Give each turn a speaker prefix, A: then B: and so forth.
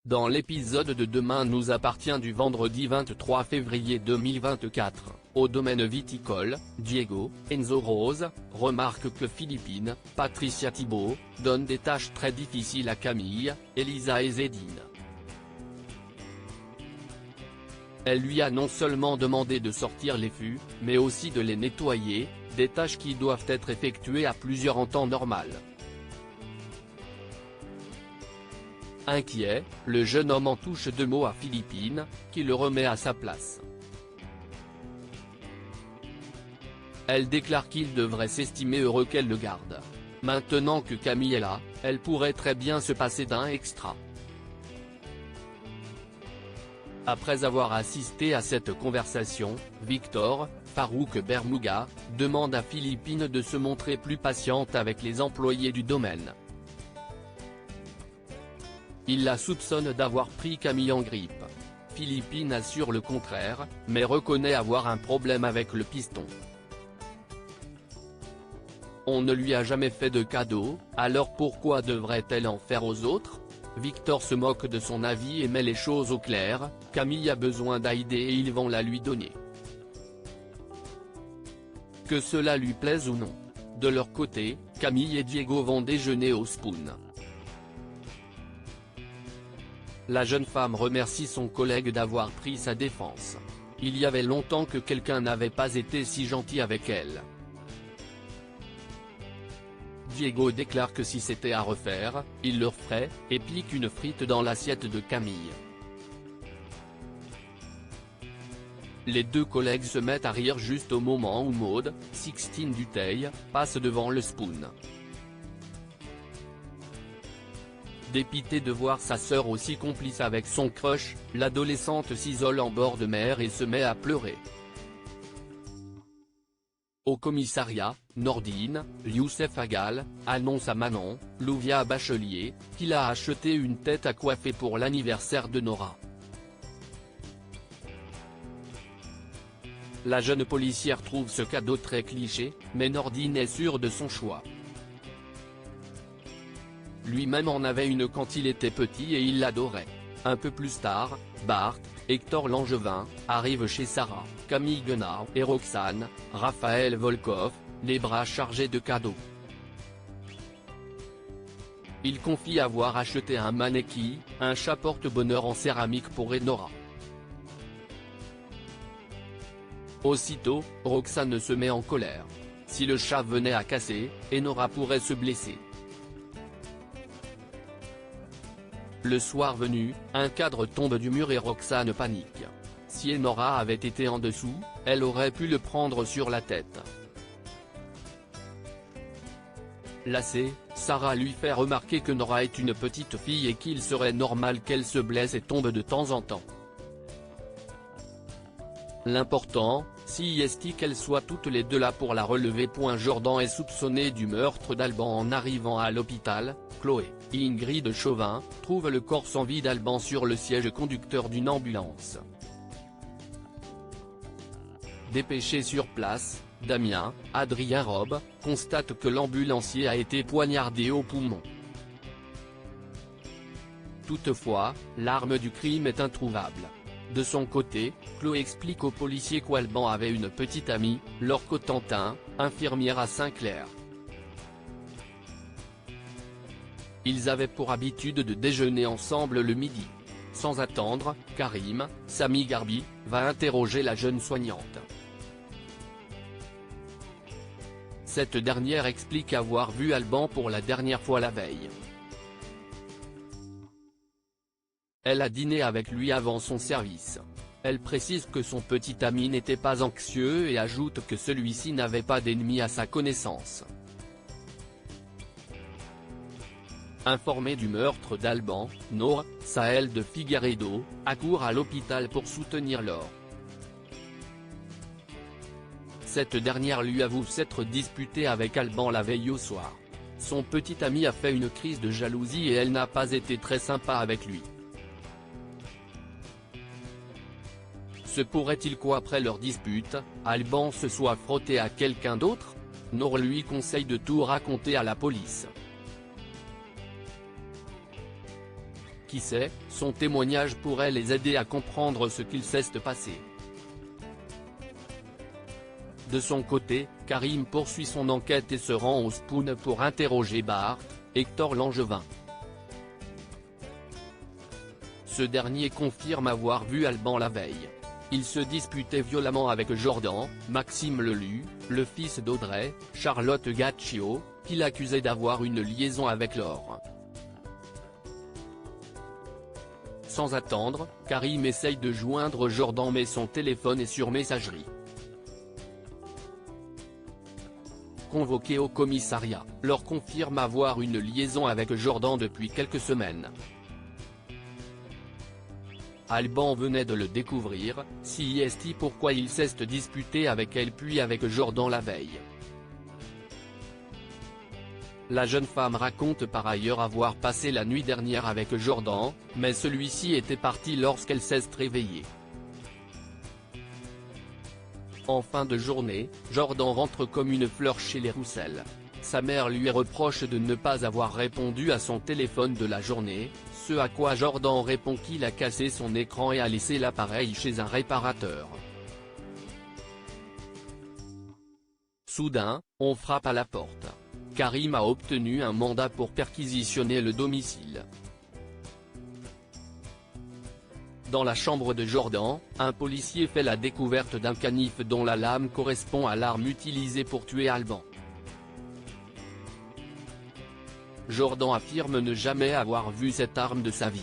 A: Dans l'épisode de Demain nous appartient du vendredi 23 février 2024, au domaine viticole, Diego, Enzo Rose, remarque que Philippine, Patricia Thibault, donne des tâches très difficiles à Camille, Elisa et Zedine. Elle lui a non seulement demandé de sortir les fûts, mais aussi de les nettoyer, des tâches qui doivent être effectuées à plusieurs en temps normal. Inquiet, le jeune homme en touche deux mots à Philippine, qui le remet à sa place. Elle déclare qu'il devrait s'estimer heureux qu'elle le garde. Maintenant que Camille est là, elle pourrait très bien se passer d'un extra. Après avoir assisté à cette conversation, Victor, Farouk Bermouga, demande à Philippine de se montrer plus patiente avec les employés du domaine. Il la soupçonne d'avoir pris Camille en grippe. Philippine assure le contraire, mais reconnaît avoir un problème avec le piston. On ne lui a jamais fait de cadeau, alors pourquoi devrait-elle en faire aux autres? Victor se moque de son avis et met les choses au clair, Camille a besoin d'aide et ils vont la lui donner. Que cela lui plaise ou non. De leur côté, Camille et Diego vont déjeuner au Spoon. La jeune femme remercie son collègue d'avoir pris sa défense. Il y avait longtemps que quelqu'un n'avait pas été si gentil avec elle. Diego déclare que si c'était à refaire, il le referait, et pique une frite dans l'assiette de Camille. Les deux collègues se mettent à rire juste au moment où Maud, Sixtine Dutheil, passe devant le Spoon. Dépitée de voir sa sœur aussi complice avec son crush, l'adolescente s'isole en bord de mer et se met à pleurer. Au commissariat, Nordine, Youssef Agal, annonce à Manon, Louvia Bachelier, qu'il a acheté une tête à coiffer pour l'anniversaire de Nora. La jeune policière trouve ce cadeau très cliché, mais Nordine est sûre de son choix. Lui-même en avait une quand il était petit et il l'adorait. Un peu plus tard, Bart, Hector Langevin, arrive chez Sarah, Camille Guenard et Roxane, Raphaël Volkov, les bras chargés de cadeaux. Il confie avoir acheté un mannequin, un chat porte-bonheur en céramique pour Enora. Aussitôt, Roxane se met en colère. Si le chat venait à casser, Enora pourrait se blesser. Le soir venu, un cadre tombe du mur et Roxane panique. Si Enora avait été en dessous, elle aurait pu le prendre sur la tête. Lassée, Sarah lui fait remarquer que Nora est une petite fille et qu'il serait normal qu'elle se blesse et tombe de temps en temps. L'important, si est qu'elles soient toutes les deux là pour la relever. Jordan est soupçonné du meurtre d'Alban. En arrivant à l'hôpital, Chloé, Ingrid Chauvin, trouve le corps sans vie d'Alban sur le siège conducteur d'une ambulance. Dépêché sur place, Damien, Adrien Robe, constate que l'ambulancier a été poignardé au poumon. Toutefois, l'arme du crime est introuvable. De son côté, Chloé explique aux policiers qu'Alban avait une petite amie, Laure Cotentin, infirmière à Saint-Clair. Ils avaient pour habitude de déjeuner ensemble le midi. Sans attendre, Karim, Sami Garbi, va interroger la jeune soignante. Cette dernière explique avoir vu Alban pour la dernière fois la veille. Elle a dîné avec lui avant son service. Elle précise que son petit ami n'était pas anxieux et ajoute que celui-ci n'avait pas d'ennemis à sa connaissance. Informée du meurtre d'Alban, Nour, Sahel de Figueiredo, accourt à l'hôpital pour soutenir Laure. Cette dernière lui avoue s'être disputée avec Alban la veille au soir. Son petit ami a fait une crise de jalousie et elle n'a pas été très sympa avec lui. Se pourrait-il qu'après leur dispute, Alban se soit frotté à quelqu'un d'autre? Nour lui conseille de tout raconter à la police. Qui sait, son témoignage pourrait les aider à comprendre ce qu'il s'est passé. De son côté, Karim poursuit son enquête et se rend au Spoon pour interroger Bart, Hector Langevin. Ce dernier confirme avoir vu Alban la veille. Il se disputait violemment avec Jordan, Maxime Lelu, le fils d'Audrey, Charlotte Gaccio, qui l'accusait d'avoir une liaison avec Laure. Sans attendre, Karim essaye de joindre Jordan mais son téléphone est sur messagerie. Convoqué au commissariat, Laure confirme avoir une liaison avec Jordan depuis quelques semaines. Alban venait de le découvrir, si est pourquoi il s'est disputé avec elle puis avec Jordan la veille. La jeune femme raconte par ailleurs avoir passé la nuit dernière avec Jordan, mais celui-ci était parti lorsqu'elle s'est réveillée. En fin de journée, Jordan rentre comme une fleur chez les Roussel. Sa mère lui reproche de ne pas avoir répondu à son téléphone de la journée, ce à quoi Jordan répond qu'il a cassé son écran et a laissé l'appareil chez un réparateur. Soudain, on frappe à la porte. Karim a obtenu un mandat pour perquisitionner le domicile. Dans la chambre de Jordan, un policier fait la découverte d'un canif dont la lame correspond à l'arme utilisée pour tuer Alban. Jordan affirme ne jamais avoir vu cette arme de sa vie.